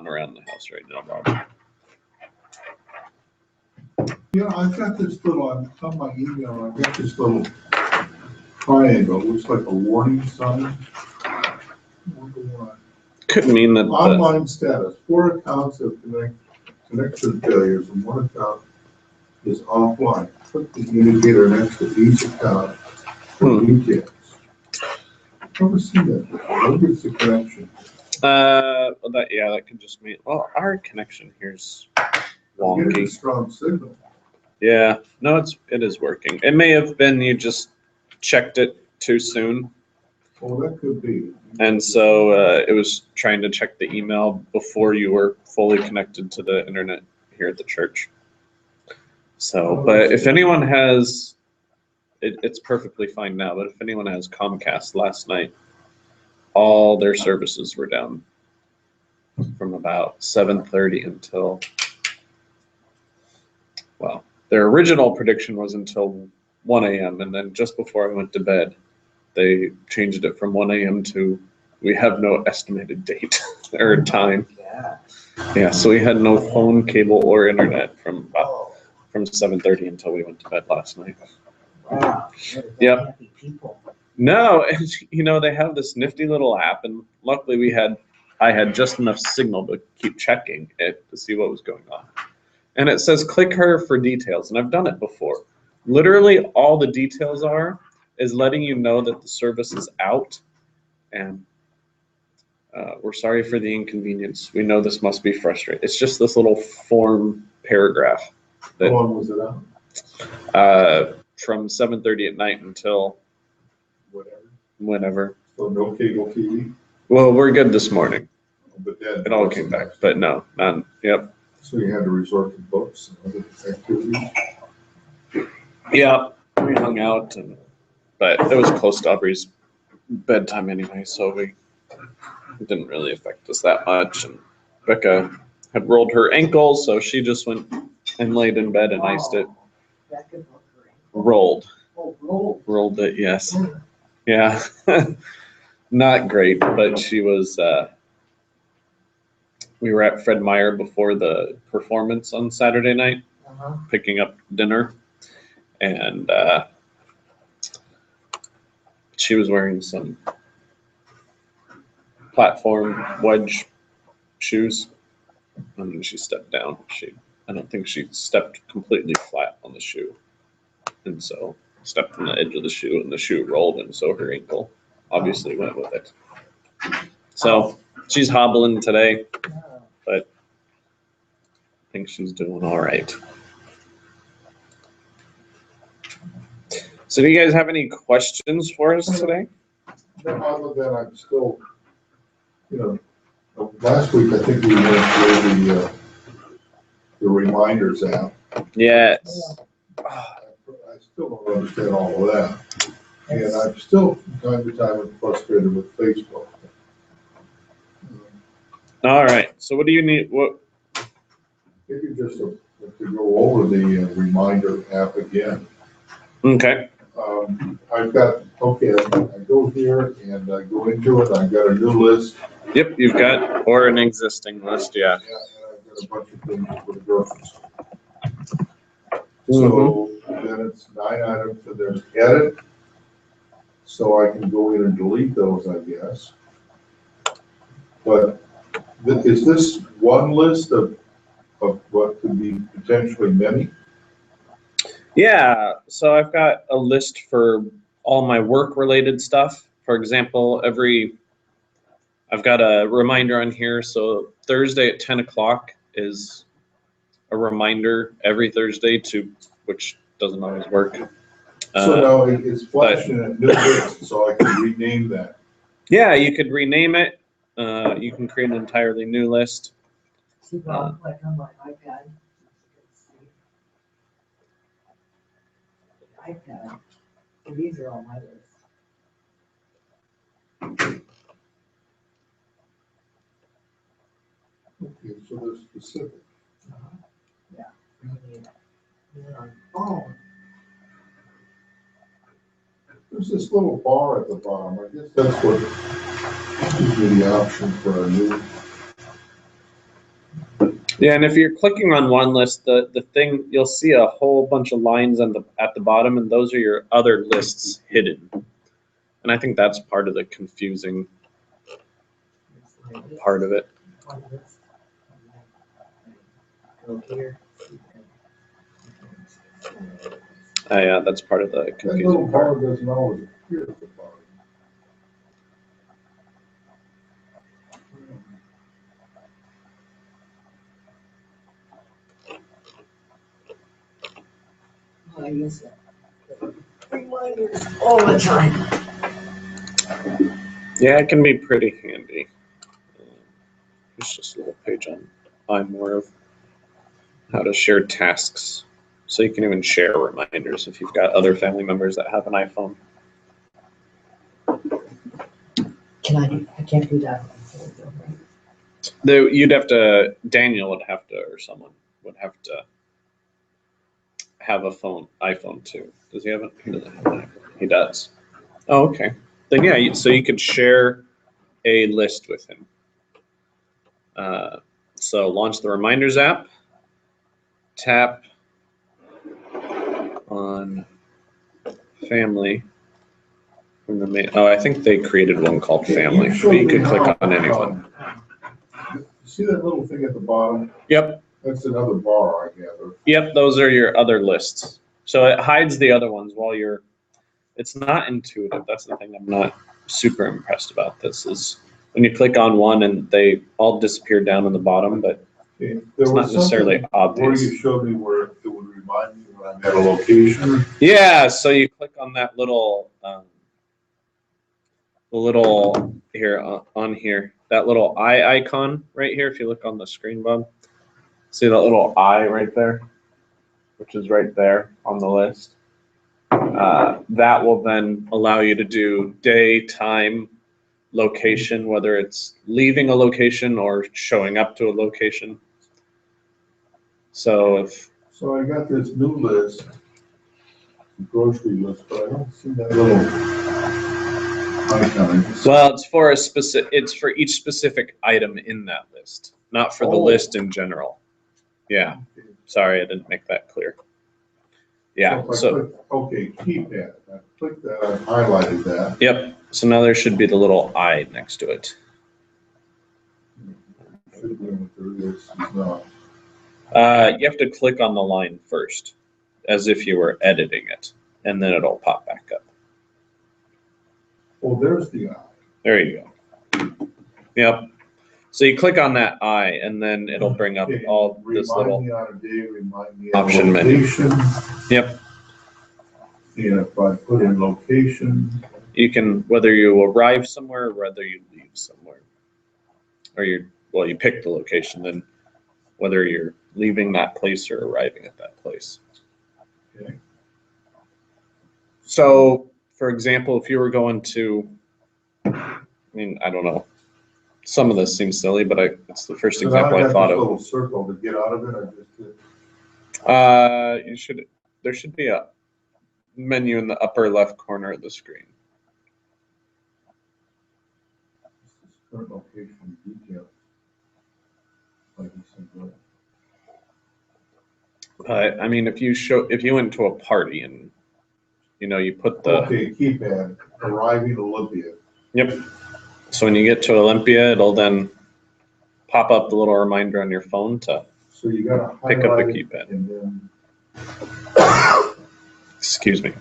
on around the house right now, Bob. Yeah, I've got this little, on my email, I've got this little triangle, looks like a warning sign. I wonder why. Could mean that the, Online status, 4 accounts have connection failures and 1 account is offline. Click the indicator next to each account for details. I've never seen that before. What is the connection? that could just mean, well, our connection here's I'm getting a wonky. strong signal. Yeah, no, it is working. It may have been you just checked it too soon, Oh, that could be. and so it was trying to check the email before you were fully connected to the internet here at the church. So, but if anyone has, it's perfectly fine now, but if anyone has Comcast, last night, all their services were down from about 7:30 until, well, their original prediction was until 1 a.m. And then just before I went to bed, they changed it from 1 a.m. to we have no estimated date or time. Yeah, so we had no phone, cable, or internet from 7:30 until we went to bed last night. Wow. Yep. Happy people. No, and they have this nifty little app, and luckily I had just enough signal to keep checking it to see what was going on. And it says click here for details, and I've done it before. Literally all the details is letting you know that the service is out, and we're sorry for the inconvenience. We know this must be frustrating. It's just this little form paragraph How that long was it out? from 7:30 at night until whenever. So no cable TV? Well, we're good this morning. But then. It all came back, but no, none. Yep. So you had to resort to books and other activities? Yeah, we hung out, but it was close to Aubrey's bedtime anyway, so it didn't really affect us that much. And Becca had rolled her ankle, so she just went and laid in bed and iced it. Rolled. Oh, roll. Rolled it, yes. Yeah. Not great, but she was, we were at Fred Meyer before the performance on Saturday night, picking up dinner, and she was wearing some platform wedge shoes, and then she stepped down. I don't think she stepped completely flat on the shoe, and so stepped on the edge of the shoe, and the shoe rolled, and so her ankle obviously went with it. So she's hobbling today, but I think she's doing all right. So do you guys have any questions for us today? No, other than I'm still, last week I think we went through the reminders app. Yes. I still don't understand all of that. And I'm still from time to time frustrated with Facebook. All right. So what do you need? What? Maybe just to go over the reminder app again. Okay. I go here and I go into it. I've got a new list. Yep, you've got, or an existing list, yeah. Yeah, and I've got a bunch of things for the grocery store. So then it's 9 items and there's edit. So I can go in and delete those, I guess. But is this one list of what could be potentially many? Yeah, so I've got a list for all my work-related stuff. For example, I've got a reminder on here. So Thursday at 10 o'clock is a reminder every Thursday which doesn't always work. So now it's flashing a new list, so I can rename that. Yeah, you could rename it. You can create an entirely new list. See, Bob, like on my iPad. iPad, and these are all my lists. Okay, so they're specific. Yeah. They're on phone. There's this little bar at the bottom. I guess that's what gives me the option for a new Yeah, and if you're clicking on one list, the thing, you'll see a whole bunch of lines at the bottom, and those are your other lists hidden. And I think that's part of the confusing part of it. Go here. Yeah, that's part of the That little confusing part. bar doesn't always appear at the bottom. I use that. Reminders all the time. Yeah, it can be pretty handy. It's just a little page on iMore of how to share tasks. So you can even share reminders if you've got other family members that have an iPhone. I can't do that. You'd have to, Daniel would have to, or someone would have to have iPhone too. Does he have it? He doesn't have an iPhone. He does. Oh, okay. Then yeah, so you could share a list with him. So launch the Reminders app, tap on Family from the main. Oh, I think they created one called Family, but you could click on anyone. You see that little thing at the bottom? Yep, That's another bar, I gather. yep, those are your other lists. So it hides the other ones while you're. It's not intuitive. That's the thing I'm not super impressed about. This is when you click on one and they all disappear down on the bottom, but Okay, it's there not was necessarily something where obvious. you showed me where it would remind me when I'm at a location. Yeah, so you click on that little, the little here on here, that little eye icon right here. If you look on the screen, Bob, see that little eye right there, which is right there on the list. That will then allow you to do day, time, location, whether it's leaving a location or showing up to a location. So So I got this new list, grocery list, but I don't see that little icon. well, it's for each specific item in that list, not for the Oh. list in general. Yeah, sorry, I didn't make that clear. Yeah, if I so, click, okay, keypad, I clicked that, I highlighted that. yep, so now there should be the little eye next to it. Should have been what there is, it's not. You have to click on the line first, as if you were editing it, and then it'll pop back up. Oh, there's the eye. There you go. Yep. So you click on that eye, and then it'll bring up Okay, all this little. Remind me on a day, remind me on Option menu. location. Yep. And if I put in location, You can, whether you arrive somewhere or whether you leave somewhere, or you pick the location, then whether you're leaving that place or arriving at that place. okay, So, for example, if you were going to, I mean, I don't know, some of this seems silly, but it's the first so now example I got thought this of. little circle to get out of it, I just did. There should be a menu in the upper left corner of the screen. Current location details. Like you said, right. I mean, if you went to a party and, you put the, Okay, keypad, arriving Olympia. yep. So when you get to Olympia, it'll then pop up the little reminder on your phone to So you gotta pick up the highlight it keypad. and then Excuse me.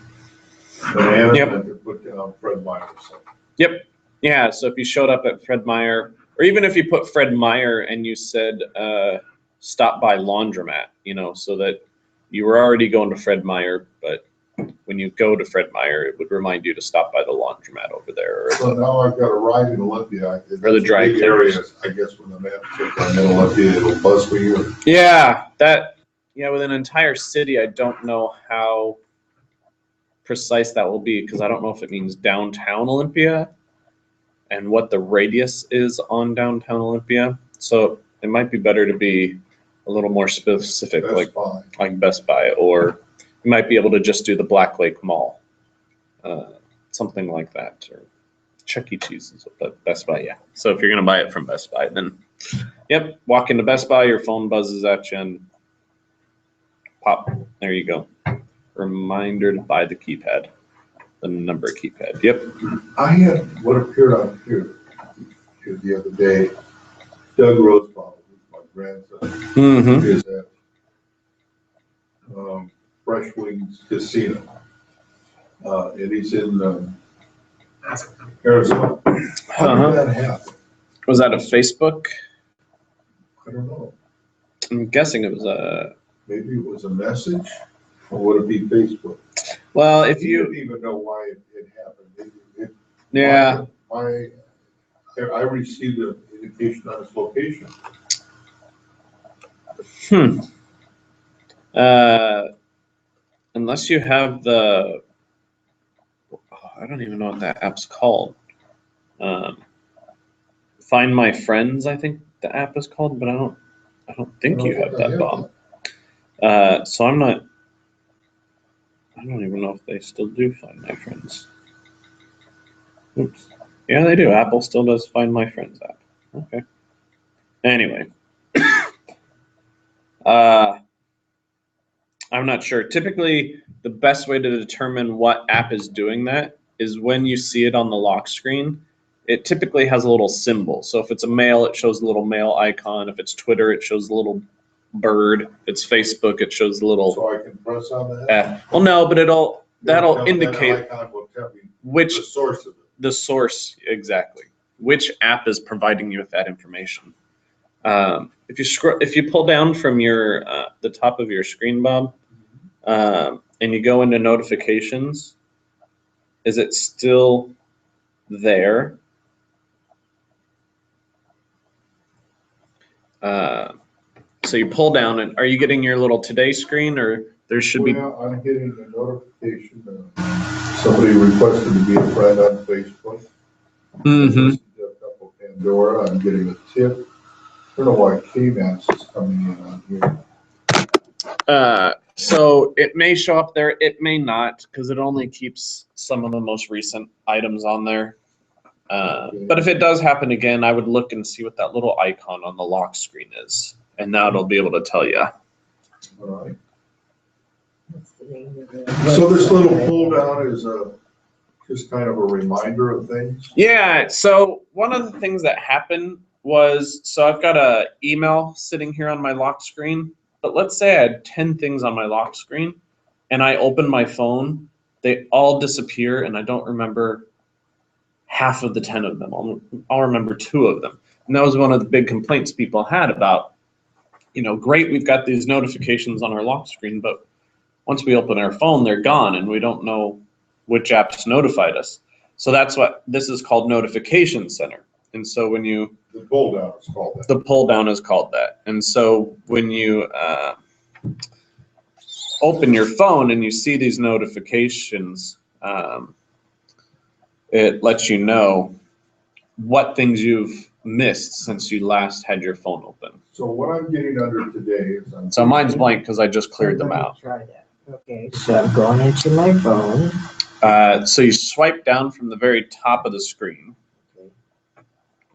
banana Yep. and to put down Fred Meyer. Yep. Yeah. So if you showed up at Fred Meyer, or even if you put Fred Meyer and you said, stop by laundromat, so that you were already going to Fred Meyer, but when you go to Fred Meyer, it would remind you to stop by the laundromat over there. So now I've got arriving Olympia. Or the dry Big cleaners. areas, I guess when the map says I'm in Olympia, it'll buzz for you. Yeah, with an entire city, I don't know how precise that will be, because I don't know if it means downtown Olympia and what the radius is on downtown Olympia. So it might be better to be a little more specific, That's fine. like Best Buy, or you might be able to just do the Black Lake Mall, something like that, or Chuck E. Cheese is Best Buy, yeah. So if you're gonna buy it from Best Buy, then Yep, walk into Best Buy, your phone buzzes at you and pop, there you go. Reminder to buy the keypad, the number keypad, yep. I had what appeared on here the other day. Doug Rosebaum, who's my grandson, Mm-hmm. is at Fresh Wings Casino. And he's in Arizona. How did that happen? Was that a Facebook? I don't know. I'm guessing it was a, Maybe it was a message, or would it be Facebook? well, if He you, didn't even know why it happened. yeah, I received an indication on his location. unless you have the, I don't even know what that app's called. Find My Friends, I think the app is called, but I don't think you have that, Bob. So I'm not, I don't even know if they still do Find My Friends. Oops. Yeah, they do. Apple still does Find My Friends app. Okay. Anyway. I'm not sure. Typically, the best way to determine what app is doing that is when you see it on the lock screen. It typically has a little symbol. So if it's a mail, it shows the little mail icon. If it's Twitter, it shows the little bird. If it's Facebook, it shows the little. So I can press on that? Well, no, but that'll That indicate icon will tell me which the source of it. the source exactly, which app is providing you with that information. If you pull down from your the top of your screen, Bob, and you go into notifications, is it still there? So you pull down, and are you getting your little today screen, or there should be? Well, I'm getting a notification that somebody requested to be a friend on Facebook. Mm-hmm. A couple Pandora. I'm getting a tip. I don't know why KMAX is coming in on here. So it may show up there, it may not, because it only keeps some of the most recent items on there. But if it does happen again, I would look and see what that little icon on the lock screen is, and now it'll be able to tell you. All right. What's the name of it? So this little pull down is just kind of a reminder of things. Yeah, so one of the things that happened was, so I've got a email sitting here on my lock screen, but let's say I had 10 things on my lock screen and I open my phone, they all disappear and I don't remember half of the 10 of them. I'll remember 2 of them. And that was one of the big complaints people had about, great, we've got these notifications on our lock screen, but once we open our phone, they're gone and we don't know which apps notified us. So that's what this is called, Notification Center. And so when you The pull down is called that. the pull down is called that. And so when you open your phone and you see these notifications, it lets you know what things you've missed since you last had your phone open. So what I'm getting under today is So mine's blank because I just cleared them Let me out. Try that. Okay, so I'm going into my phone. So you swipe down from the very top of the screen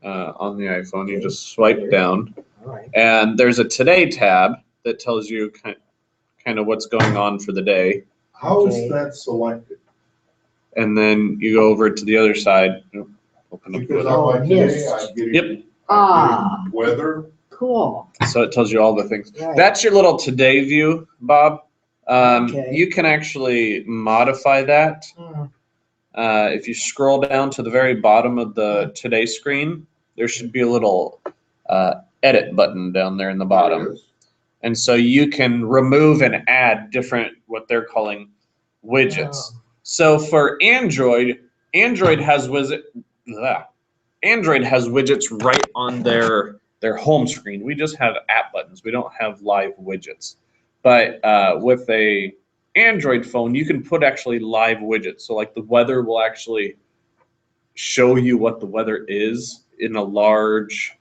on the iPhone. You just swipe down. All right. And there's a Today tab that tells you kind of what's going on for the day. How Okay. is that selected? And then you go over to the other side. Open up Because the on my Oh, today, yes. I'm getting, Yep. Ah. weather. Cool. So it tells you all the things. Right. That's your little Today view, Bob. Okay. You can actually modify that. Mm, If you scroll down to the very bottom of the Today screen, there should be a little edit button down there in the There bottom. it is. And so you can remove and add different, what they're calling widgets. Oh. So for Android has Android has widgets right on their home screen. We just have app buttons. We don't have live widgets. But with a Android phone, you can put actually live widgets. So like the weather will actually show you what the weather is in a large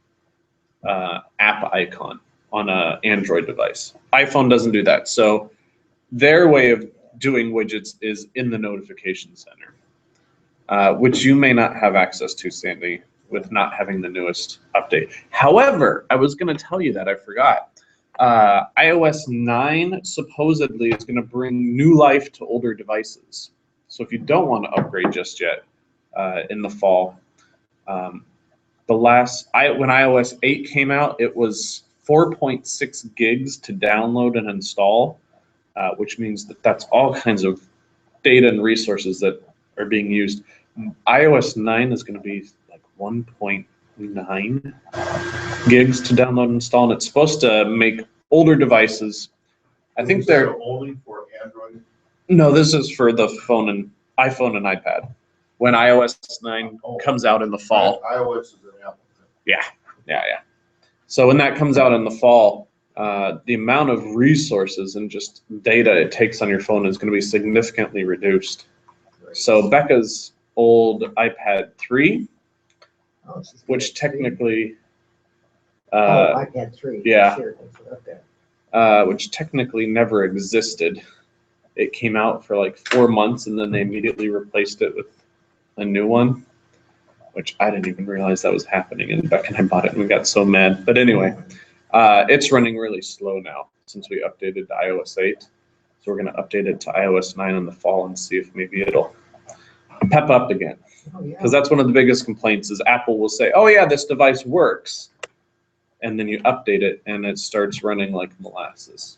app icon on an Android device. iPhone doesn't do that. So their way of doing widgets is in the notification center, which you may not have access to, Sandy. with not having the newest update. However, I was going to tell you that I forgot. iOS 9 supposedly is going to bring new life to older devices. So if you don't want to upgrade just yet in the fall, when iOS 8 came out, it was 4.6 gigs to download and install, which means that that's all kinds of data and resources that are being used. iOS 9 is going to be like 1.9 gigs to download and install, and it's supposed to make older devices. I think they're only for Android. no, this is for the phone and iPhone and iPad. When iOS 9 comes out in the fall. iOS is an Apple thing. Yeah. So when that comes out in the fall, the amount of resources and just data it takes on your phone is going to be significantly reduced. So Becca's old iPad 3, Oh, she's got which three. technically, iPad 3. yeah. Sure, okay. which technically never existed. It came out for like 4 months and then they immediately replaced it with a new one, which I didn't even realize that was happening. And Becca and I bought it and we got so mad. But anyway, it's running really slow now since we updated to iOS 8. So we're going to update it to iOS 9 in the fall and see if maybe it'll pep up again. Oh, yeah. Because that's one of the biggest complaints is Apple will say, oh yeah, this device works. And then you update it and it starts running like molasses.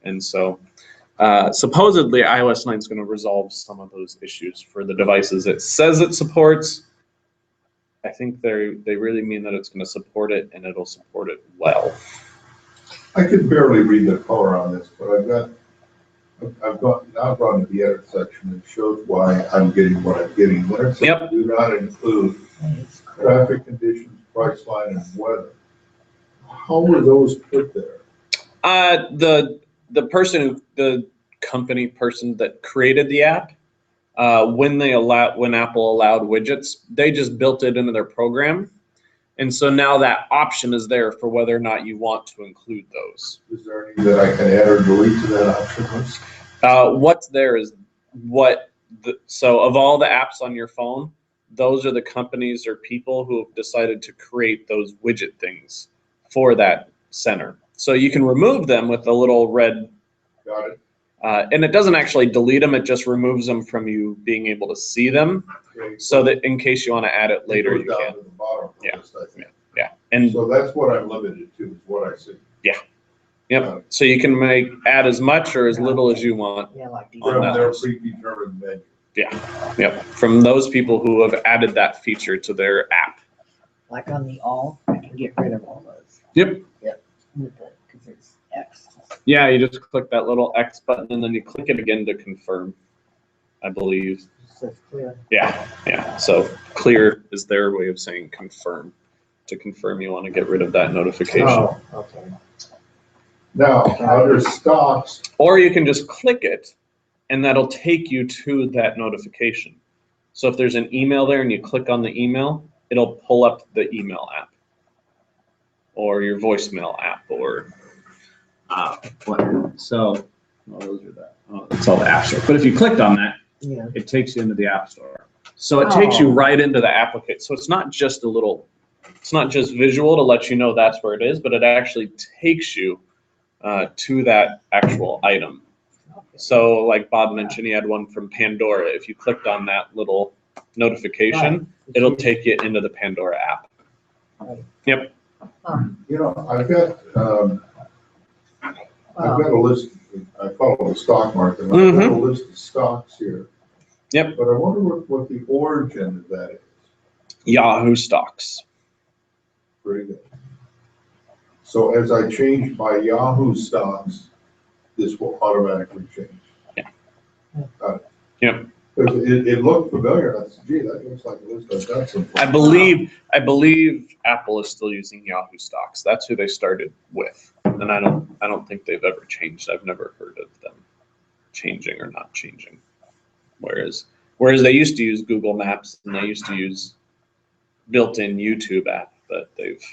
And so supposedly iOS 9 is going to resolve some of those issues for the devices it says it supports. I think they really mean that it's going to support it and it'll support it well. I could barely read the color on this, but I've gone to the edit section and shows why I'm getting what I'm getting. When it says Yep. do not include traffic conditions, price line, and weather. How were those put there? The company person that created the app, when Apple allowed widgets, they just built it into their program. And so now that option is there for whether or not you want to include those. Is there any that I can add or delete to that option list? What's there is so of all the apps on your phone, those are the companies or people who have decided to create those widget things for that center. So you can remove them with a little red, Got it. and it doesn't actually delete them, it just removes them from you being able to see them, Okay. so that in case you want to add it later, It you goes down can. to the bottom of the Yeah. list, I think. Yeah, and So that's what I'm limited to, is what I see. yep, so you can add as much or as little as you want. Yeah, like these. On From that their list. predetermined menu. Yep, from those people who have added that feature to their app. Like on the all, I can get rid of all those. Yep. Because it's X. Yeah, you just click that little X button and then you click it again to confirm, I believe. So it's clear. Yeah. So clear is their way of saying confirm. To confirm you want to get rid of that notification. Oh, okay. Now, under stocks, Or you can just click it and that'll take you to that notification. So if there's an email there and you click on the email, it'll pull up the email app or your voicemail app or whatever. So, those are that. It's all the app store. But if you clicked on that, Yeah. it takes you into the app store. So it takes you Oh. right into the application. So it's not just visual to let you know that's where it is, but it actually takes you to that actual item. Okay. So like Bob mentioned, he had one from Pandora. If you clicked on that little notification, Right. it'll take you into the Pandora app. Right. Yep. you know, I've got a list, I follow the stock market, and I've got a list of stocks here. Yep. But I wonder what the origin of that is. Yahoo stocks. Very good. So as I change my Yahoo stocks, this will automatically change. Yeah. Got it. Yep. Because it looked familiar, I said, gee, that looks like a list I've got some. I believe Apple is still using Yahoo stocks. That's who they started with. And I don't think they've ever changed. I've never heard of them changing or not changing. Whereas they used to use Google Maps and they used to use built-in YouTube app, but they've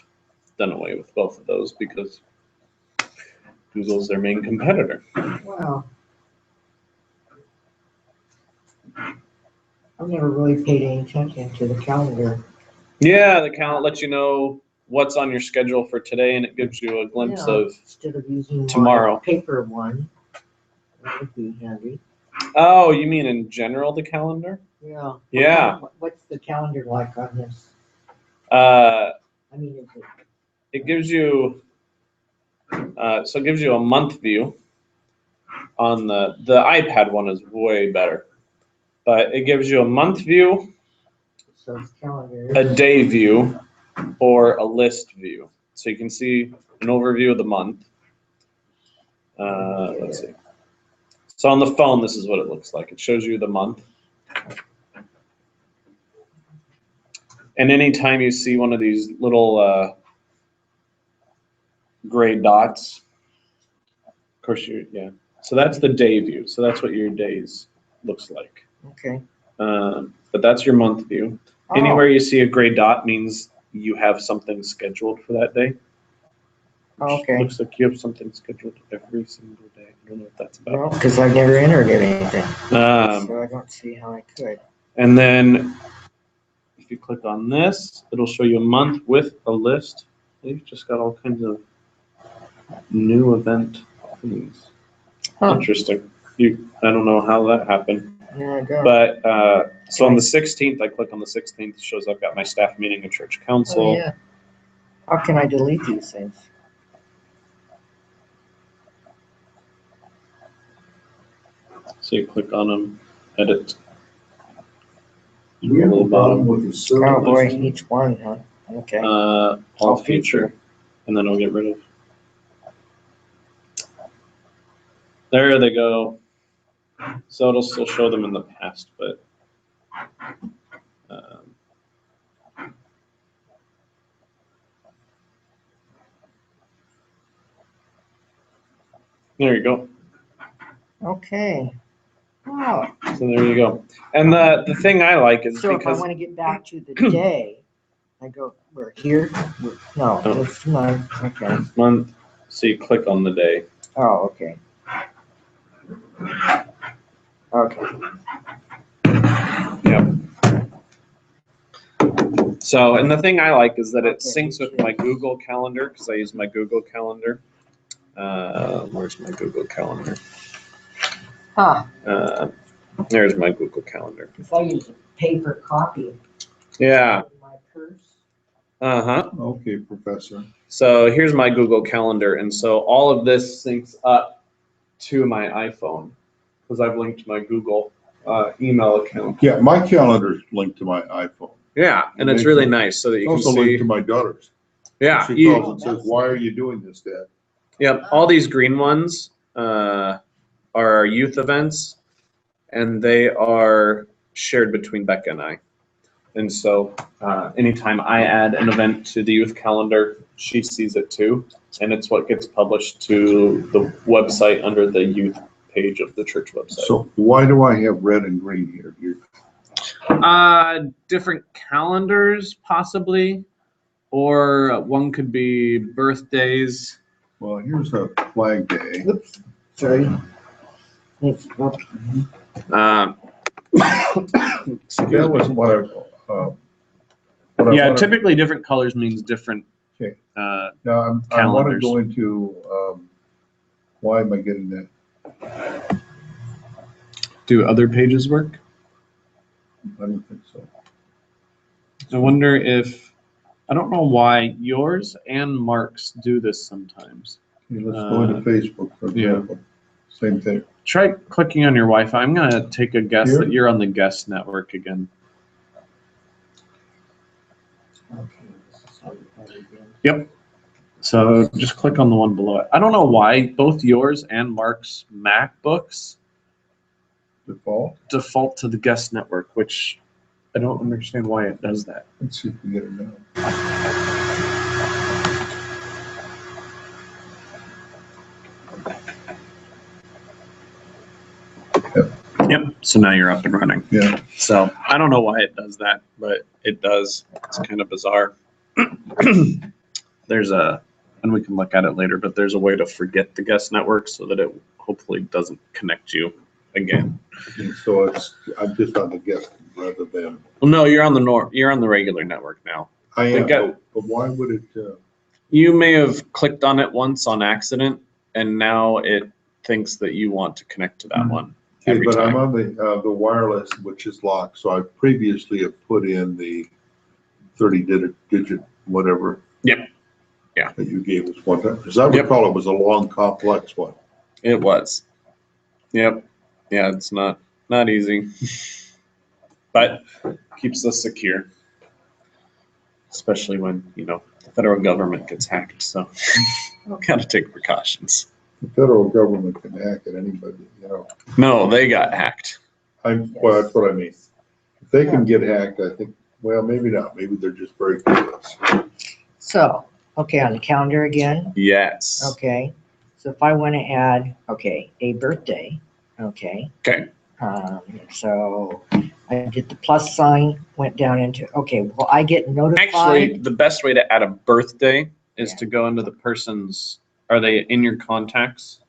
done away with both of those because Google's their main competitor. Wow. I've never really paid any attention to the calendar Yeah, the calendar lets you know what's on your schedule for today, and it gives you a glimpse Yeah. of Instead of using tomorrow. my paper one, that would be handy. Oh, you mean in general the calendar? Yeah. Yeah. What's the calendar like on this? Uh, I mean, is it, it gives you so it gives you a month view. On the iPad one is way better, but it gives you a month view, so it's calendar. a day view, or a list view. So you can see an overview of the month. Let's see. So on the phone, this is what it looks like. It shows you the month. And anytime you see one of these little gray dots, of course yeah. So that's the day view. So that's what your days looks like. Okay. But that's your month view. Oh. Anywhere you see a gray dot means you have something scheduled for that day. Okay. Looks like you have something scheduled every single day. I don't know what that's about. Well, because I've never entered anything, Um, so I don't see how I could. and then if you click on this, it'll show you a month with a list. You've just got all kinds of new event things. Huh. Interesting. I don't know how that happened. Yeah, I don't. But so on the 16th, I click on the 16th, it shows I've got my staff meeting at church council. Oh, yeah. How can I delete these things? So you click on them, edit. We have a problem with the Oh, server. boy, each one, huh? Okay. All All future, future. and then I'll get rid of. There they go. So it'll still show them in the past, but there you go. Okay. Oh, So there you go. And the thing I like is so if I because want to get back to the day, I go, we're here? No, Oh. it's not, okay. month, so you click on the day. Oh, okay. Okay. Yep. So, and the thing I like is that it Okay, syncs with my Google Calendar because I use my Google Calendar. Where's my Google Calendar? Huh, There's my Google Calendar. if I use a paper copy. Yeah. in my purse. Uh-huh. Okay, Professor. So here's my Google Calendar. And so all of this syncs up to my iPhone because I've linked my Google email account. Yeah, my calendar's linked to my iPhone. Yeah, and it's really nice so that you can Also linked see. to my daughter's. Yeah, She calls and says, why are you doing this, Dad? yep. All these green ones are our youth events, and they are shared between Becca and I. And so anytime I add an event to the youth calendar, she sees it too, and it's what gets published to the website under the youth page of the church website. So why do I have red and green here? Different calendars possibly, or one could be birthdays. Well, here's a Flag Day. Oops, sorry. It's, okay. That was what I Yeah, wanted- typically different colors means different. Okay. Uh, Now, I want to calendars. go into, why am I getting that? do other pages work? I don't think so. I wonder if, I don't know why yours and Mark's do this sometimes. Okay, let's go into Facebook, for yeah. example. Same thing. Try clicking on your Wi-Fi. I'm gonna take a guess Here? that you're on the guest network again. Okay, this is how you put it in. Yep. So just click on the one below it. I don't know why both yours and Mark's MacBooks Default. default to the guest network, which I don't understand why it does that. Let's see if we get it now. Yep. So now you're up and running. Yeah. So I don't know why it does that, but it does. It's kind of bizarre. There's a, and we can look at it later, but there's a way to forget the guest network so that it hopefully doesn't connect you again. And so I'm just on the guest rather than, Well, no, you're on you're on the regular network now. I They've am, got- but why would it, You may have clicked on it once on accident, and now it thinks that you want to connect to that one okay, every but I'm time. on the wireless, which is locked, so I previously have put in the 30-digit whatever. Yep. Yeah. That you gave us one time, because I Yep. recall it was a long, complex one. It was. Yep. Yeah, it's not easy, but keeps us secure, especially when the federal government gets hacked. So gotta take precautions. The federal government can hack at anybody, No, they got hacked. Well, that's what I mean. If they can get hacked, I think, well, maybe not, maybe they're just very clueless. So, okay, on the calendar again, Yes. okay. So if I want to add, okay, a birthday, okay. Okay. So I did the plus sign, went down into, okay, will I get Actually, notified? the best way to add a birthday is Yeah. to go into the person's. Are they in your contacts?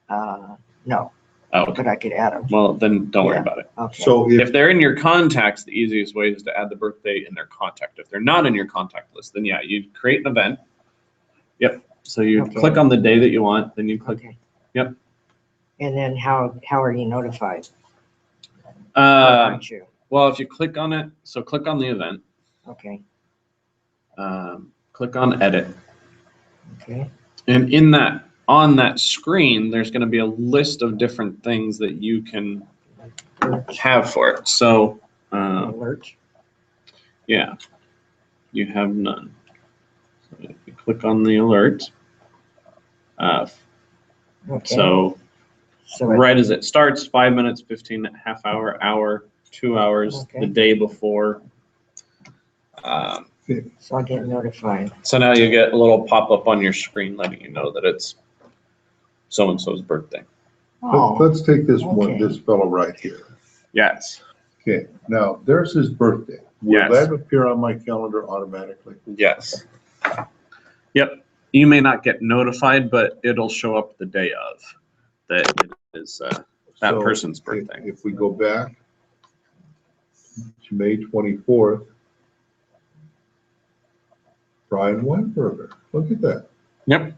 No, Oh, okay. but I could add them, Well, then don't worry Yeah. about it. okay. So If they're in your contacts, the easiest way is to add the birthday in their contact. If they're not in your contact list, then yeah, you create an event. Yep. So you Okay. click on the day that you want, then you click. Okay. Yep. And then how are you notified? Or Uh, aren't you? well, if you click on it, so click on the event, Okay, click on edit, okay, and on that screen, there's going to be a list of different things that you can have for it. So, alert, yeah, you have none. So if you click on the alert, okay. so So right as it starts, 5 minutes, 15, half hour, hour, 2 hours, Okay. the day before. so I get notified. So now you get a little pop-up on your screen letting you know that it's so-and-so's birthday. Oh, let's take this one, okay. this fellow right here. Yes, Okay, now there's his birthday. Will Yes. that appear on my calendar automatically? yes. Yep, you may not get notified, but it'll show up the day of that it is that So person's if- birthday. If we go back to May 24th, Brian Weinberger, look at that. Yep,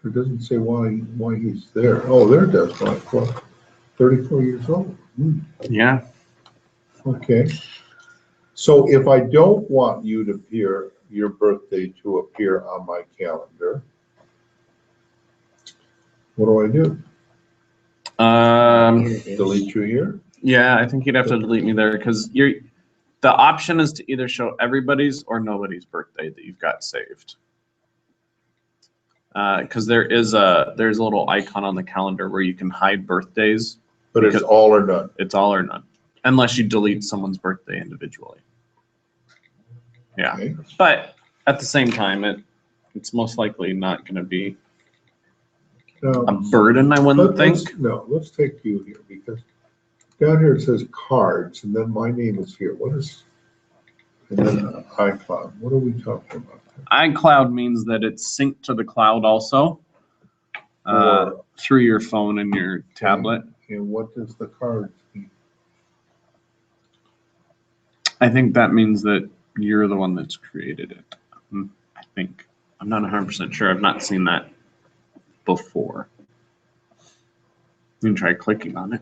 It doesn't say why he's there. Oh, there it does, 34 years old. yeah. Okay. So if I don't want your birthday to appear on my calendar, what do I do? Here it is. Delete you here? Yeah, I think you'd have to delete me there because the option is to either show everybody's or nobody's birthday that you've got saved. Because there's a little icon on the calendar where you can hide birthdays. But it's Because- all or none. It's all or none, unless you delete someone's birthday individually. Yeah, Okay. but at the same time, it's most likely not going to be Now, a burden, I wouldn't think. let's take you here because down here it says cards and then my name is here. What is, and then iCloud. What are we talking about? iCloud means that it's synced to the cloud also through your phone and your tablet. And what does the card mean? I think that means that you're the one that's created it. I think. I'm not 100% sure. I've not seen that before. You can try clicking on it.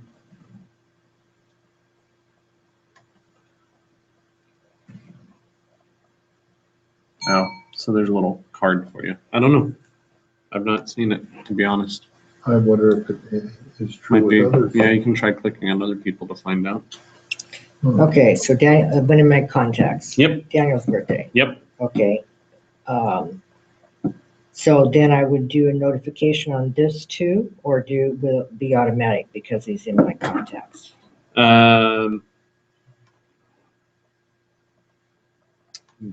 Oh, so there's a little card for you. I don't know. I've not seen it, to be honest. I wonder if it is true Might be. with others. Yeah, you can try clicking on other people to find out. Okay, so Daniel, I've been in my contacts. Yep. Daniel's birthday. Yep. Okay. So then I would do a notification on this too, or will it be automatic because he's in my contacts? And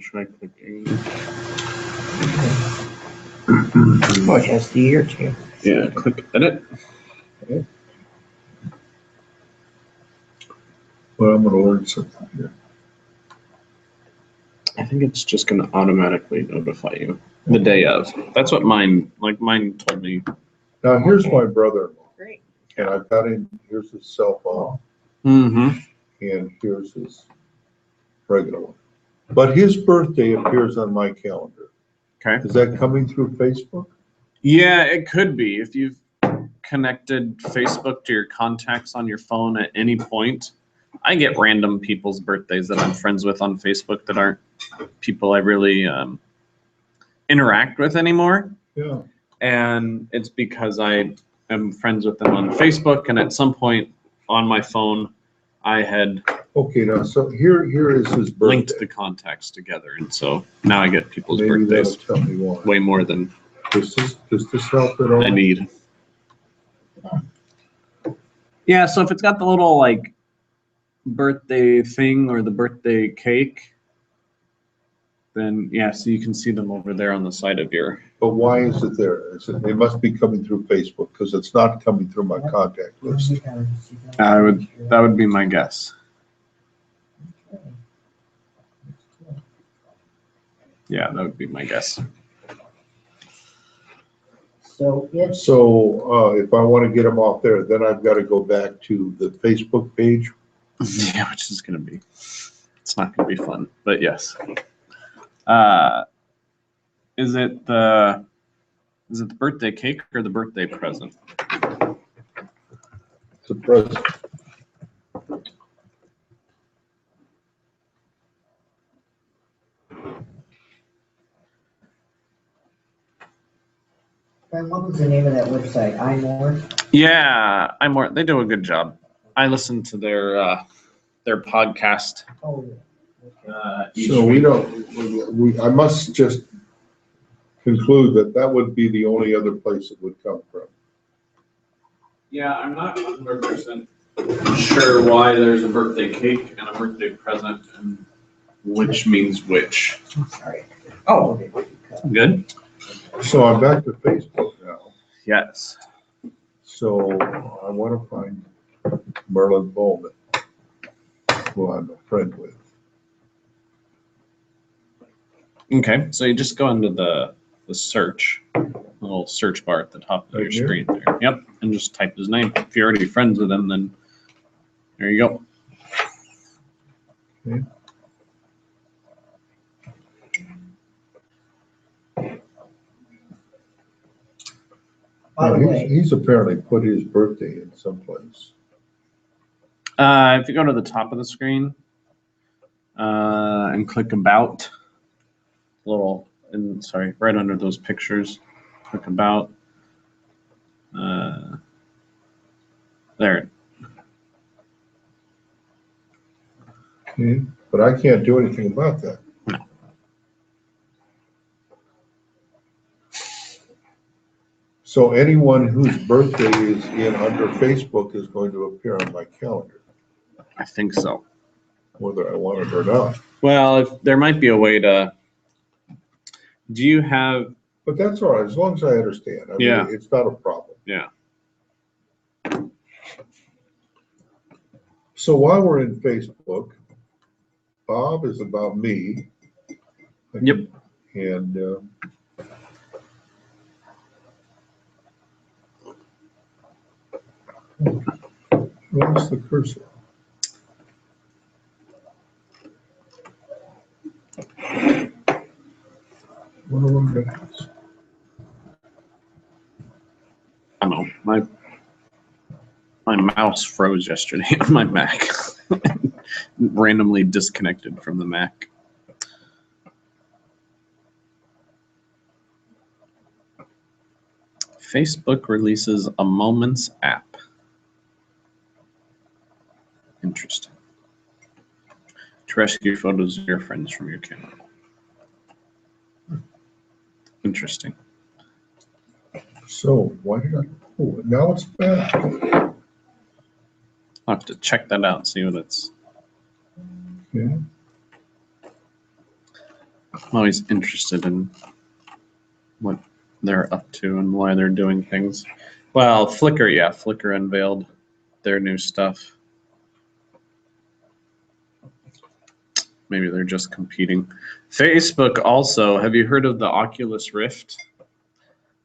try clicking. Oh, it has the year too. Yeah, click edit. Well, I'm gonna learn something here. I think it's just going to automatically notify you the day of. That's what mine told me. Now, here's my brother-in-law. Great. And I've got him, here's his cell phone, Mm-hmm. and here's his regular one. But his birthday appears on my calendar. Okay. Is that coming through Facebook? Yeah, it could be. If you've connected Facebook to your contacts on your phone at any point, I get random people's birthdays that I'm friends with on Facebook that aren't people I really interact with anymore. Yeah. And it's because I am friends with them on Facebook, and at some point on my phone, I had Okay, now, so here is his linked birthday. the contacts together, and so now I get people's Maybe that'll birthdays tell me why. way more than Does this help at all? I need. Yeah, so if it's got the little like birthday thing or the birthday cake, then yeah, so you can see them over there on the side of your. But why is it there? It must be coming through Facebook, because it's not coming through my contact list. That would be my guess. Yeah, that would be my guess. So it's, So, if I want to get them off there, then I've got to go back to the Facebook page. Yeah, which is gonna be. It's not gonna be fun, but yes. Is it the birthday cake or the birthday present? It's a present. and what was the name of that website? iMore? Yeah, they do a good job. I listen to their podcast. Oh, Each So we week. don't, I must just conclude that that would be the only other place it would come from. Yeah, I'm not 100% sure why there's a birthday cake and a birthday present and which means which. sorry. Oh, okay. Good? So I'm back to Facebook now. Yes. So I want to find Merlin Bowman, who I'm a friend with. Okay, so you just go into the search, little search bar at the top of your Right here? screen there. Yep, and just type his name. If you're already friends with him, then there you go. Okay. By the way, He's apparently put his birthday in someplace. If you go to the top of the screen and click about, right under those pictures, click about. There. Okay, but I can't do anything about that. No. So anyone whose birthday is in under Facebook is going to appear on my calendar, I think so. whether I want it or not. Well, there might be a way to. Do you have? But that's all right, as long as I understand. I mean, Yeah. it's not a problem. Yeah. So while we're in Facebook, Bob is about me. Yep. And where's the cursor? What are we doing? I don't know. My mouse froze yesterday on my Mac. Randomly disconnected from the Mac. Facebook releases a Moments app. Interesting. To rescue photos of your friends from your camera. Interesting. So why did I, oh, now it's back. I'll have to check that out and see what it's. Yeah. I'm always interested in what they're up to and why they're doing things. Well, Flickr, yeah, Flickr unveiled their new stuff. Maybe they're just competing. Facebook also, have you heard of the Oculus Rift?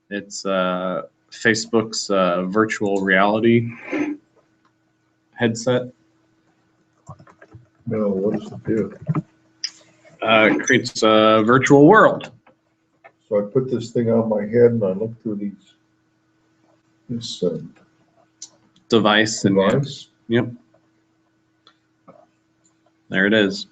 It's Facebook's virtual reality headset. No, what does it do? It creates a virtual world. So I put this thing on my head and I look through this Device and yeah, device. yep. There it is.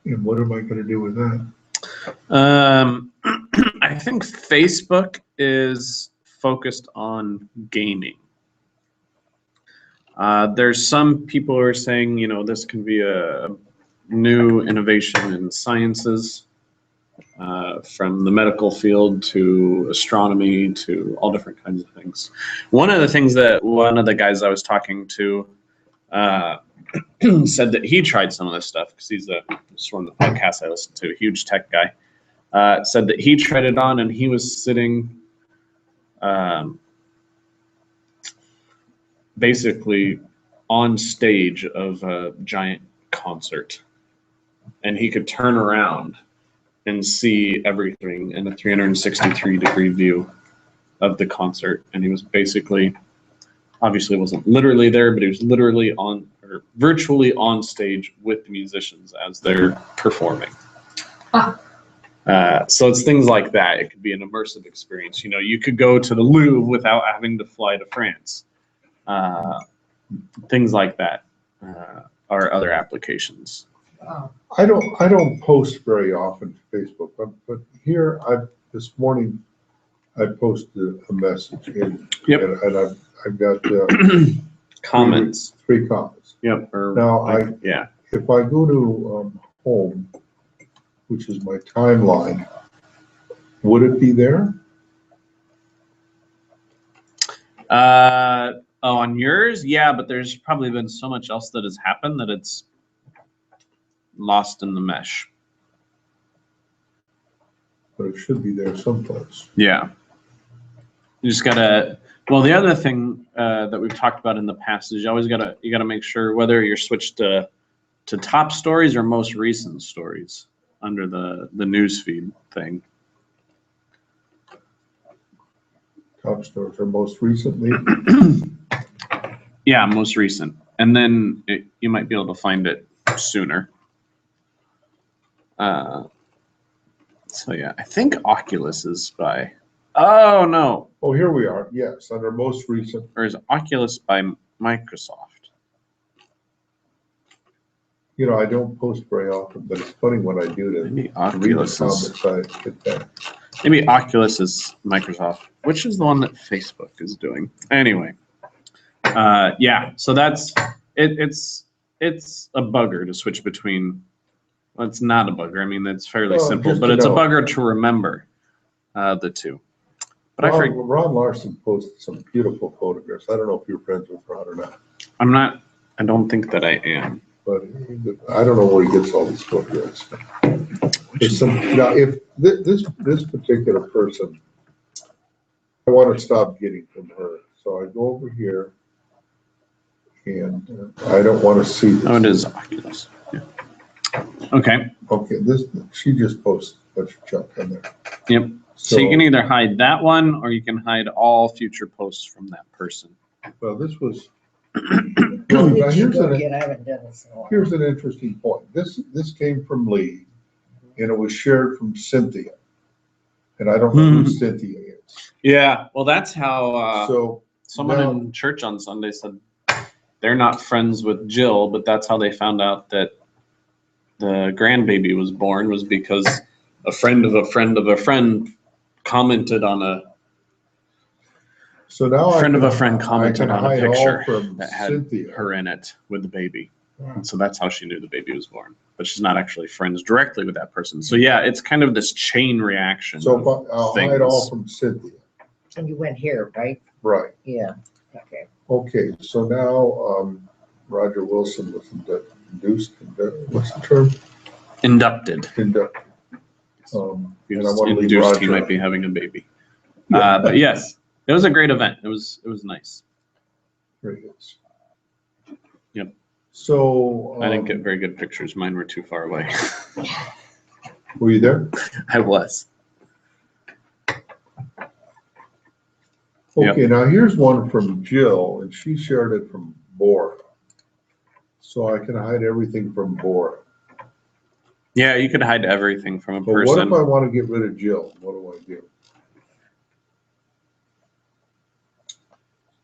And what am I gonna do with that? I think Facebook is focused on gaming. There's some people who are saying, you know, this can be a new innovation in sciences, from the medical field to astronomy to all different kinds of things. One of the things that one of the guys I was talking to said that he tried some of this stuff because he's just one of the podcasts I listen to, a huge tech guy. Said that he tried it on and he was sitting basically on stage of a giant concert, and he could turn around and see everything in a 363-degree view of the concert. And he was basically, obviously wasn't literally there, but he was literally on, or virtually on stage with the musicians as they're performing. So it's things like that. It could be an immersive experience. You know, you could go to the Louvre without having to fly to France. Things like that are other applications. I don't post very often to Facebook, but here this morning I posted a message in, Yep. and I've got Comments. 3 comments. Yep. Or Now yeah. if I go to home, which is my timeline, would it be there? On yours, yeah, but there's probably been so much else that has happened that it's lost in the mesh. But it should be there someplace. Yeah. You just gotta. Well, the other thing that we've talked about in the past is you always gotta make sure whether you're switched to top stories or most recent stories under the newsfeed thing. Top stores are most recently. Yeah, most recent, and then you might be able to find it sooner. So yeah, I think Oculus is by. Oh no. Oh, here we are. Yes, under most recent. Or is Oculus by Microsoft? You know, I don't post very often, but it's funny when I do to Maybe read the Oculus is. comments, I get that. Maybe Oculus is Microsoft, which is the one that Facebook is doing. Anyway, yeah. So that's it. It's a bugger to switch between. Well, it's not a bugger. I mean, it's fairly Well, simple, just but to it's a know. bugger to remember the two. But I forget. Ron Larson posted some beautiful photographs. I don't know if you're friends with Ron or not, I'm not. I don't think that I am. but I don't know where he gets all these photographs. There's some, now, if this particular person, I want to stop getting from her, so I go over here, and I don't want to see this. Oh, it is Oculus. Yeah. Okay. Okay, she just posted a bunch of junk on there. Yep. So you can either hide that one, or you can hide all future posts from that person. Well, this was. Who Now, did you go get? I haven't done this in a while. Here's an interesting point. This came from Lee, and it was shared from Cynthia. And I don't know who Cynthia is. Yeah. Well, that's how So someone now- in church on Sunday said they're not friends with Jill, but that's how they found out that the grandbaby was born, was because a friend of a friend of a friend commented on a so now friend of a I can- friend commented I can on a hide all picture from that had Cynthia. her in it with the baby. Yeah. And so that's how she knew the baby was born. But she's not actually friends directly with that person. So yeah, it's kind of this chain reaction. So of I'll hide all things. from Cynthia. And you went here, right? Right. Yeah, okay. Okay, so now Roger Wilson was induced, what's the term? Inducted. Inducted. He And I was want to leave induced he Roger. might be having a baby. Yeah. But yes, it was a great event. It was nice. There he is. Yep. So. I didn't get very good pictures. Mine were too far away. Were you there? I was. Yep. Okay, now here's one from Jill, and she shared it from Bora. So I can hide everything from Bora. Yeah, you could hide everything from a But what if person. I want to get rid of Jill? What do I do?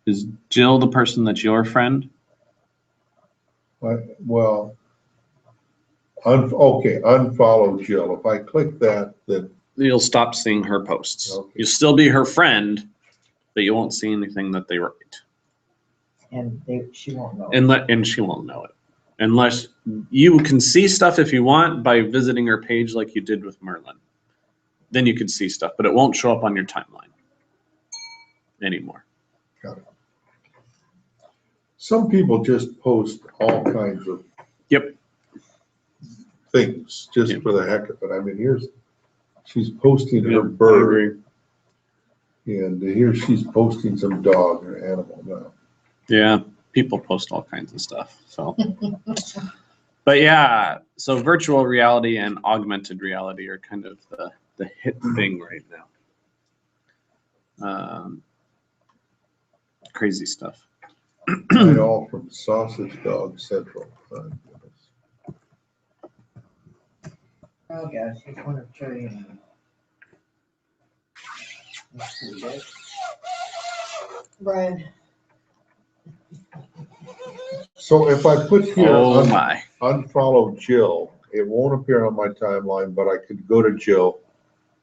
Is Jill the person that's your friend? Well, okay, unfollow Jill. If I click that, then, You'll stop seeing her posts. Okay. You'll still be her friend, but you won't see anything that they write. And she won't know. And she won't know it. Unless you can see stuff if you want by visiting her page like you did with Merlin. Then you can see stuff, but it won't show up on your timeline anymore. got it. Some people just post all kinds of Yep. things just Yep. for the heck of it. I mean, she's posting her Yep, I bird, agree. and here she's posting some dog or animal now. Yeah, people post all kinds of stuff. So, but yeah, so virtual reality and augmented reality are kind of the hit thing right now. Crazy stuff. Right, all from Sausage Dog Central. My goodness. Oh, gosh, just want to show you. Let's see this. Brian. So if I put here Oh my. unfollow Jill, it won't appear on my timeline, but I could go to Jill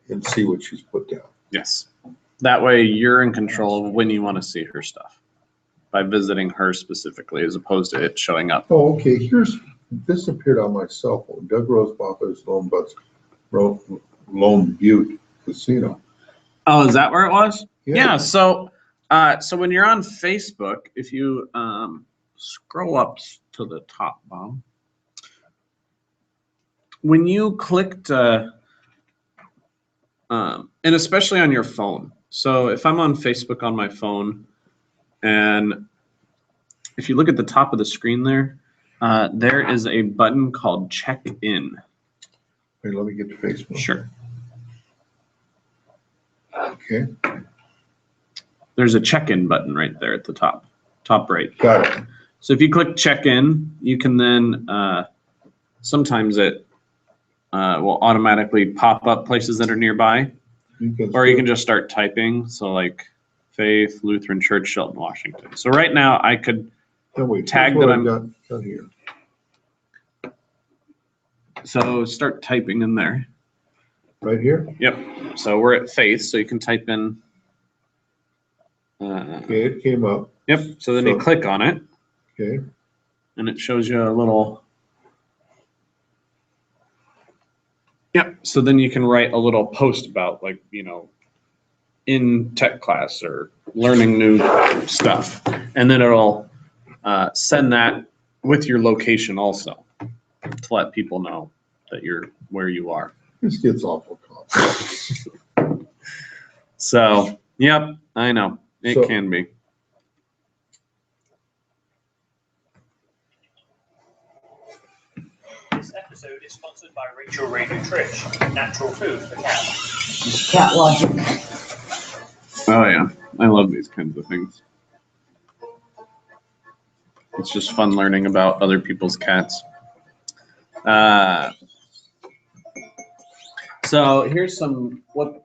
and see what she's put down. Yes. That way you're in control of when you want to see her stuff by visiting her specifically as opposed to it showing up. Oh, okay, this appeared on my cell phone, Doug Rosebacher's Lone Butte Casino. Oh, is that where it was? Yeah. Yeah. So when you're on Facebook, if you scroll up to the top, Bob, when you clicked, and especially on your phone. So if I'm on Facebook on my phone, and if you look at the top of the screen there, there is a button called Check In. Hey, let me get to Facebook. Sure. Okay, There's a check-in button right there at the top right. got it. So if you click check in, you can then, sometimes it will automatically pop up places that are nearby, or you can just start typing. So like Faith Lutheran Church, Shelton, Washington. So right now I could tag that I'm done here. So start typing in there. Right here? Yep. So we're at Faith, so you can type in. Okay, it came up. Yep. So then you So- click on it, Okay, and it shows you a little. Yep. So then you can write a little post about, like, in tech class or learning new stuff, and then it'll send that with your location also to let people know that you're where you are. this gets awful complex. So, yep, I know it So- can be. This episode is sponsored by Rachel Ray Nutrish, natural food for cats. Cat logic. Oh yeah, I love these kinds of things. It's just fun learning about other people's cats. So here's what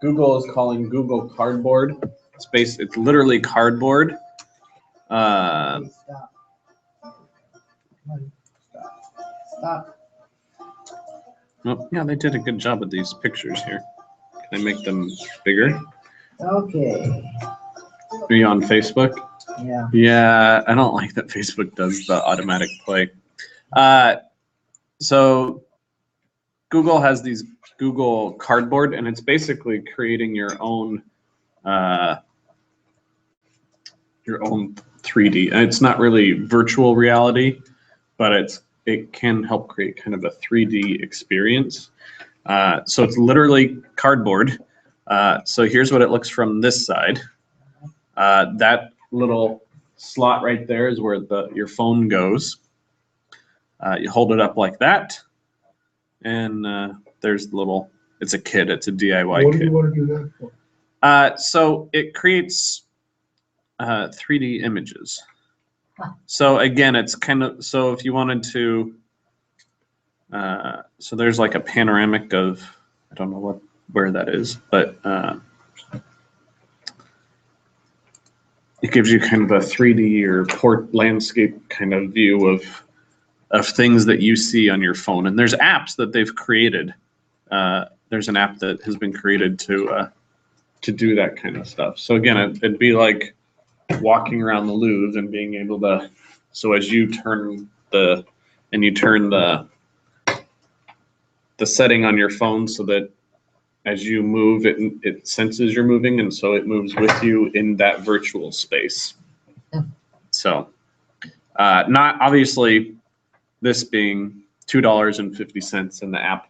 Google is calling Google Cardboard. It's literally cardboard. Stop. Come on, Stop. Oh, yeah, they did a good job with these pictures here. Can I make them bigger? Okay, Are you on Facebook? yeah. Yeah, I don't like that Facebook does the automatic play. So Google has these Google Cardboard, and it's basically creating your own 3D. And it's not really virtual reality, but it can help create kind of a 3D experience. So it's literally cardboard. So here's what it looks from this side. That little slot right there is where your phone goes. You hold it up like that, and there's the little. It's a kit. It's a DIY What do kit. you want to do that for? So it creates 3D images. Huh. So again, it's kind of, so if you wanted to, so there's like a panoramic of, I don't know where that is, but it gives you kind of a 3D or port landscape kind of view of things that you see on your phone. And there's apps that they've created. There's an app that has been created to do that kind of stuff. So again, it'd be like walking around the Louvre and being able to, so as you turn the setting on your phone so that as you move, it senses you're moving, and so it moves with you in that virtual space. So not obviously this being $2.50 and the app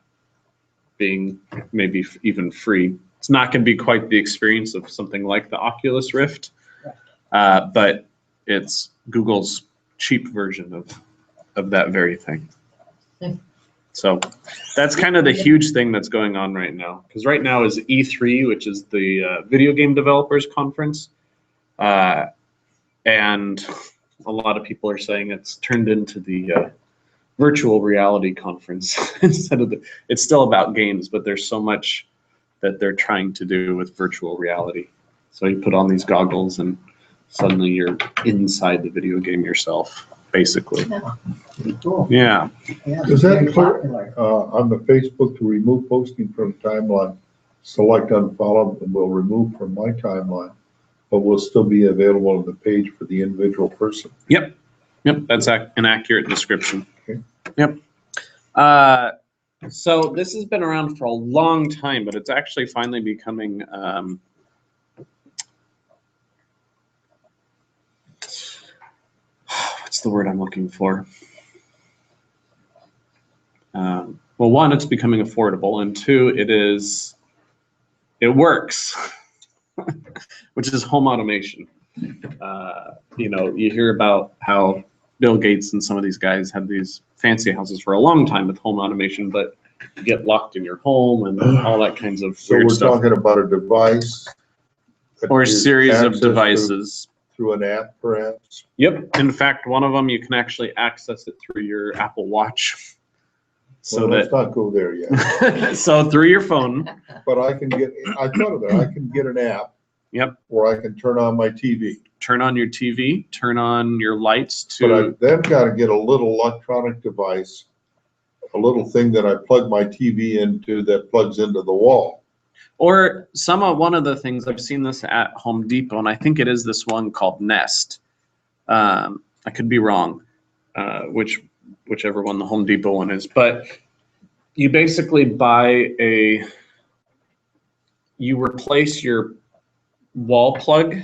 being maybe even free. It's not going to be quite the experience of something like the Oculus Rift, but it's Google's cheap version of that very thing. So that's kind of the huge thing that's going on right now. Because right now is E3, which is the Video Game Developers Conference. And a lot of people are saying it's turned into the virtual reality conference instead of it's still about games, but there's so much that they're trying to do with virtual reality. So you put on these goggles and suddenly you're inside the video game yourself, basically. Pretty cool. Yeah. Yeah, Is it's that very clear? popular. On the Facebook to remove posting from timeline, select unfollow and will remove from my timeline, but will still be available on the page for the individual person. Yep, that's an accurate description. Okay. Yep. So this has been around for a long time, but it's actually finally becoming what's the word I'm looking for? Well, one, it's becoming affordable, and two, it works, which is home automation. You hear about how Bill Gates and some of these guys have these fancy houses for a long time with home automation, but you get locked in your home and all that kinds of So weird we're stuff. talking about a device. that Or a is series of accessed devices. Through an app, perhaps? Yep. In fact, one of them you can actually access it through your Apple Watch. So Well, let's not go there yet. so through your phone. But I thought of that, I can get an app. Yep. Where I can turn on my TV. Turn on your TV, turn on your lights But I to, then gotta get a little electronic device, a little thing that I plug my TV into that plugs into the wall. or one of the things I've seen this at Home Depot, and I think it is this one called Nest. I could be wrong, whichever one the Home Depot one is, but you basically you replace your wall plug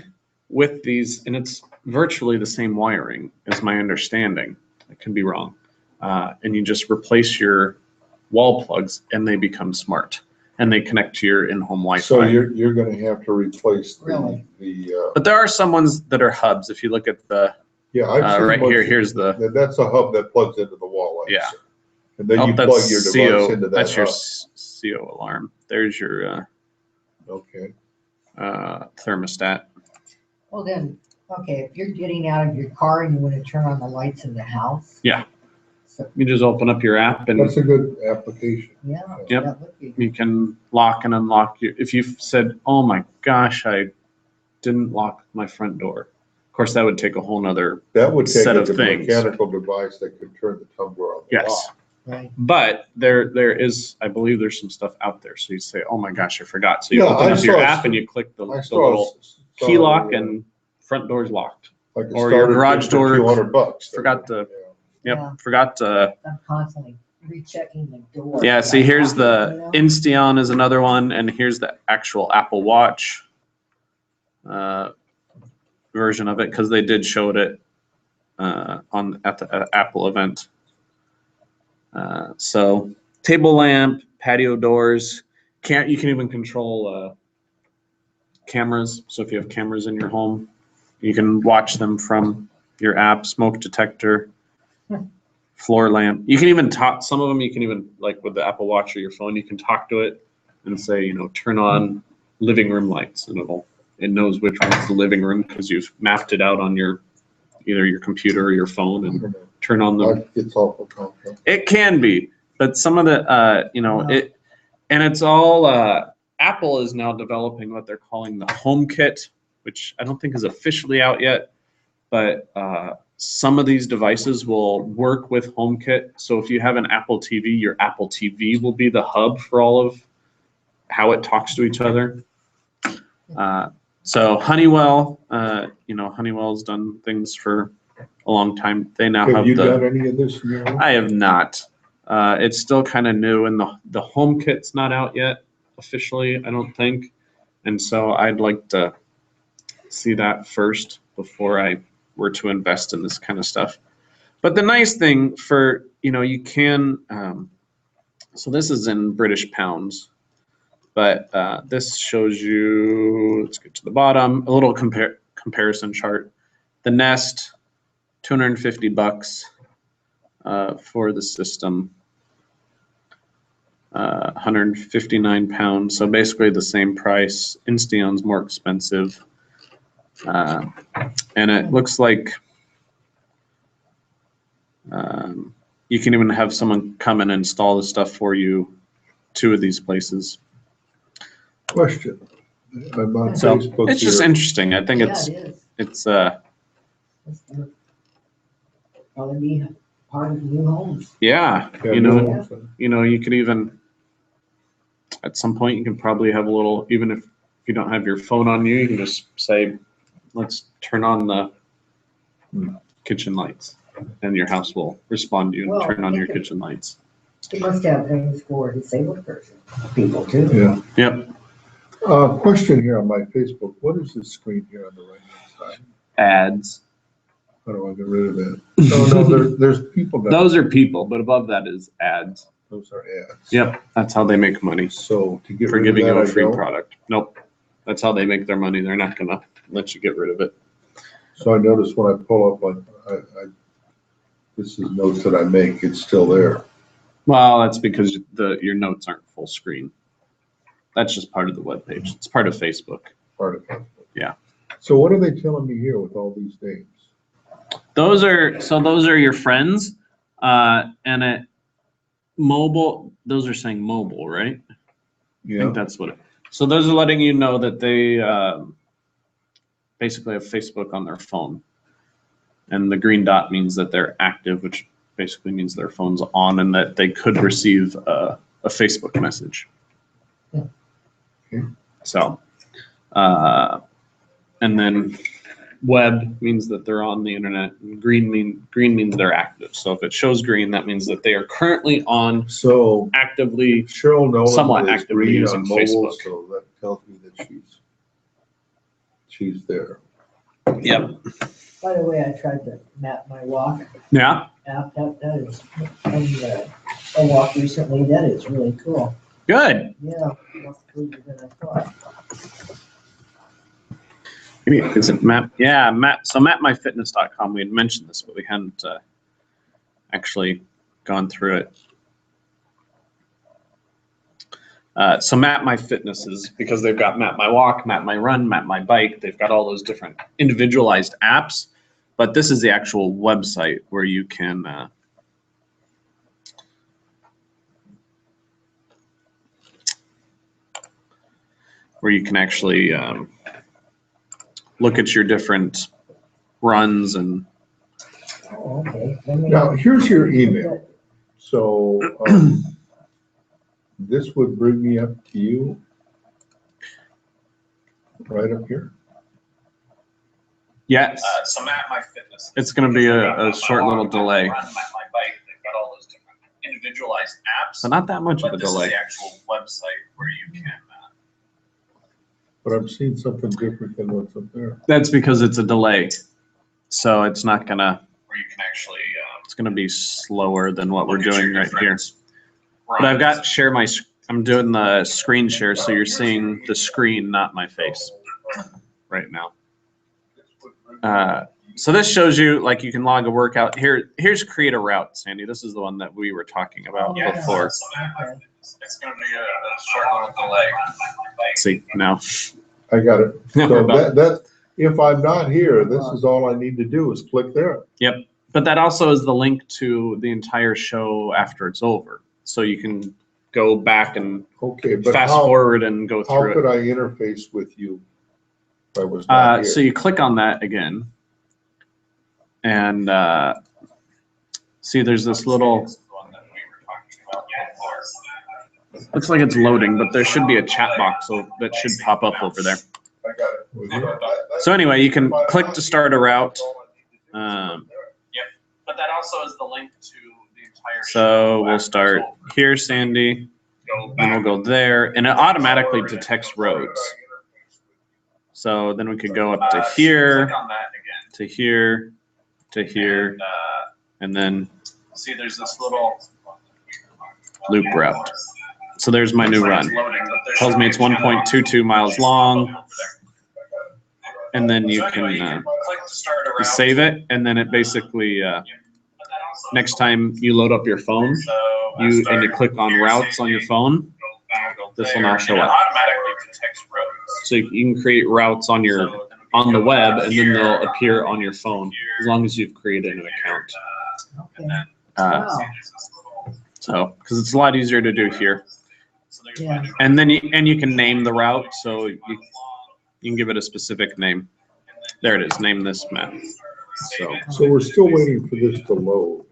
with these, and it's virtually the same wiring is my understanding. I could be wrong. And you just replace your wall plugs and they become smart and they connect to your in-home Wi-Fi. So you're gonna have to replace Really? but there are some ones that are hubs. If you look at the, yeah, I've seen right ones here, here's the, that's a hub that plugs into the wall. like I Yeah. said. And then you that's plug your device CO, into that that's your hub. CO alarm. There's your Okay. thermostat. Well then, okay, if you're getting out of your car and you want to turn on the lights in the house. Yeah. So, You just open up your app and That's a good application. yeah. Yep. that would be- you can lock and unlock your, if you've said, oh my gosh, I didn't lock my front door. Of course, that would take a whole nother, That would take Set a of things. mechanical device that could turn the tumbler on the yes. lock. Right. But there is, I believe there's some stuff out there. So you say, oh my gosh, I forgot. So you Yeah, open I up your saw app some- and you click the I little key lock and front door's locked. like a or your starter garage kit for door, $200. forgot to- Yep, Yeah. forgot to, I'm constantly rechecking the door. yeah, see here's You the know? Insteon is another one, and here's the actual Apple Watch version of it, because they did show it at the Apple event. So table lamp, patio doors, you can even control cameras. So if you have cameras in your home, you can watch them from your app. Smoke detector, floor lamp. You can even talk, some of them you can even, like with the Apple Watch or your phone, you can talk to it and say, you know, turn on living room lights, and it knows which one's the living room because you've mapped it out on your, either your computer or your phone, and turn on the. It's awful complex. It can be, but some of the, you know, and it's all, Apple is now developing what they're calling the HomeKit, which I don't think is officially out yet, but some of these devices will work with HomeKit. So if you have an Apple TV, your Apple TV will be the hub for all of how it talks to each other. So Honeywell, you know, Honeywell's done things for a long time. They now Have have you the. done any of this in your own? I have not. It's still kind of new, and the HomeKit's not out yet officially, I don't think. And so I'd like to see that first before I were to invest in this kind of stuff. But the nice thing for, you know, you can, so this is in British pounds, but this shows you, let's get to the bottom, a little comparison chart. The Nest, $250 for the system. 159 pounds, so basically the same price. Insteon's more expensive, and it looks like you can even have someone come and install the stuff for you. 2 of these places. Question. I'm on So Facebook it's just here. interesting. I think Yeah, it is. it's That's gonna probably be part of new homes. yeah, Yeah, you no know, one- you could even at some point you can probably have a little, even if you don't have your phone on you, you can just say, let's turn on the kitchen lights, and your house will respond to you and Well, turn on your it- kitchen lights. It must have things for disabled people too. Yeah. Yep. Question here on my Facebook. What is this screen here on the right-hand side? Ads. How do I get rid of that? No, there's people that, Those are people, but above that is ads. those are ads. Yep, that's how they make money So to get for rid of giving you that, a I free don't. product. Nope, that's how they make their money. They're not gonna let you get rid of it. So I notice when I pull up on, this is notes that I make, it's still there. Well, that's because your notes aren't full screen. That's just part of the web page. It's part of Facebook. Part of it. Yeah. So what are they telling me here with all these names? Those are your friends, and at mobile, those are saying mobile, right? I Yeah. think that's what it. So those are letting you know that they basically have Facebook on their phone, and the green dot means that they're active, which basically means their phone's on and that they could receive a Facebook message. Okay. So, and then web means that they're on the internet. And green means they're active. So if it shows green, that means that they are currently on So actively. Cheryl Somewhat Nolan is actively green using on mobile, Facebook. so that tells me that she's there. Yep. By the way, I tried to map my walk Yeah. app. That is, and a walk recently. That is really cool. Good. Yeah, more cooler than I thought. Maybe is it map? Yeah, map. So mapmyfitness.com. We had mentioned this, but we hadn't actually gone through it. So Map My Fitness is because they've got Map My Walk, Map My Run, Map My Bike. They've got all those different individualized apps, but this is the actual website where you can actually look at your different runs and. Oh, okay. Let me- Now, here's your email. So, this would bring me up to you. Right up here. Yes. So Map My Fitness. It's going to be a short little delay, Run, Map My Bike, they've got all those different individualized apps. but not that much of But a this is delay. the actual website where you can. But I'm seeing something different than what's up there. That's because it's a delay, so it's not gonna. Where you can actually. It's gonna be slower than what we're look at your doing right here. different But I've got runs. share my. I'm doing the screen share, so you're seeing the screen, not my face, right now. So this shows you, like, you can log a workout. Here's create a route, Sandy. This is the one that we were talking about Yeah. before. It's gonna be a short one with the leg. See, now. I got it. We're So about- that, if I'm not here, this is all I need to do is click there. But that also is the link to the entire show after it's over. So you can go back and Okay, but fast how, forward and go how through could it. I interface with you if I was not So here? you click on that again. And see, there's this little, looks like it's loading, but there should be a chat box that should pop up over there. I got it. So anyway, you can click to start a route. But that also is the link to the entire. So we'll start here, Sandy, and we'll go there, and it automatically detects roads. So then we could go up to here, to here, to here, and then see there's this little loop route. So there's my new run. Tells me it's 1.22 miles long. And then you can you save it, and then it basically next time you load up your phone, you click on routes on your phone, this will now show up. So you can create routes on the web, and then they'll appear on your phone as long as you've created an account. Okay. Uh, so because it's a lot easier to do here. Yeah. And then you can name the route, so you can give it a specific name. There it is. Name this map. So we're still waiting for this to load.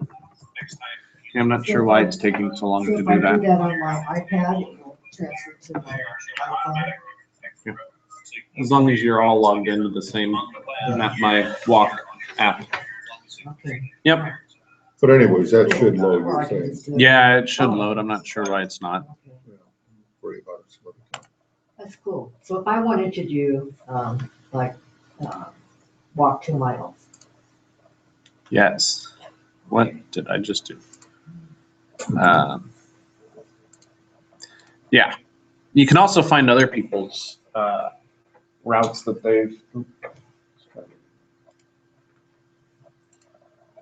I'm not sure why it's taking so long So to if I do do that. that on my iPad, it will transfer to my iPhone. As long as you're all logged into the same My Walk app. Okay. Yep. But anyways, that should load, Or I you're can saying. just do it. Yeah, it should load. I'm not sure why it's not. Okay. Worry about it some other time. That's cool. So if I wanted to do, walk 2 miles, Yes. What did I just do? Yeah. You can also find other people's routes that they've.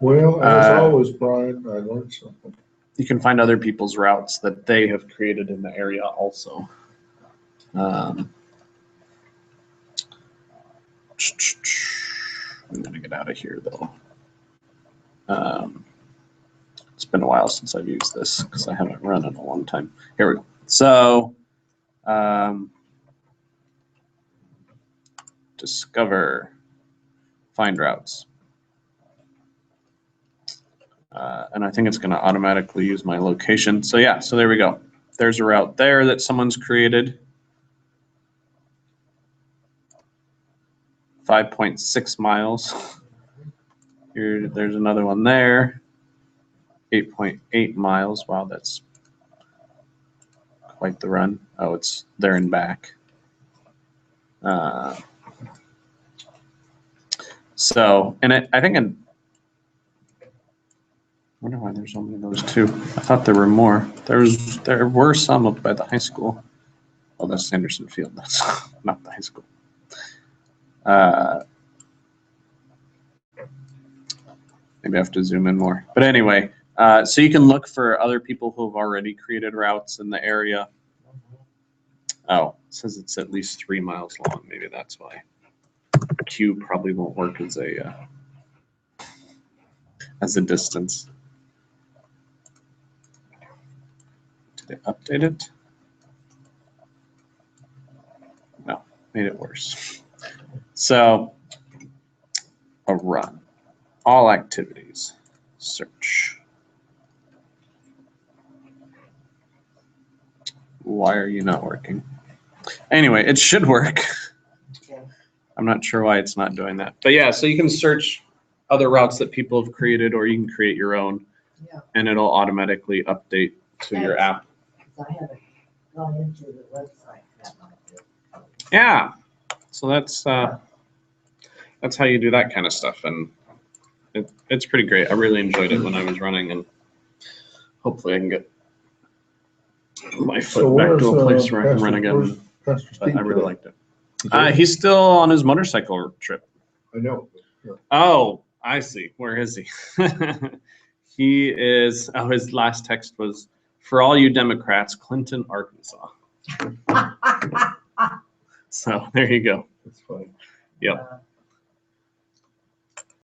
Well, as Uh, always, Brian, I learned something. You can find other people's routes that they have created in the area also. I'm gonna get out of here though. It's been a while since I've used this because I haven't run in a long time. Here we go. So, discover, find routes. And I think it's going to automatically use my location. So yeah, so there we go. There's a route there that someone's created. 5.6 miles. Here, there's another one there. 8.8 miles. Wow, that's quite the run. Oh, it's there and back. So, and I think I wonder why there's only those two. I thought there were more. There were some up by the high school. Oh, that's Sanderson Field. That's not the high school. Maybe I have to zoom in more. But anyway, so you can look for other people who have already created routes in the area. Oh, it says it's at least 3 miles long. Maybe that's why. Q probably won't work as a distance. Did it update it? No, made it worse. So, a run. All activities. Search. Why are you not working? Anyway, it should work. Okay. I'm not sure why it's not doing that. But yeah, so you can search other routes that people have created, or you can create your own, Yeah. and it'll automatically update to your app. Because I haven't gone into the website that much. Yeah. So that's how you do that kind of stuff, and it's pretty great. I really enjoyed it when I was running, and hopefully I can get my So foot back where's, to a place where I can Pastor- run where's again. Pastor But Steve I really today? liked it. He's still on his motorcycle trip. I know. Oh, I see. Where is he? He is, oh, his last text was, for all you Democrats, Clinton, Arkansas. So there you go. That's funny. Yep.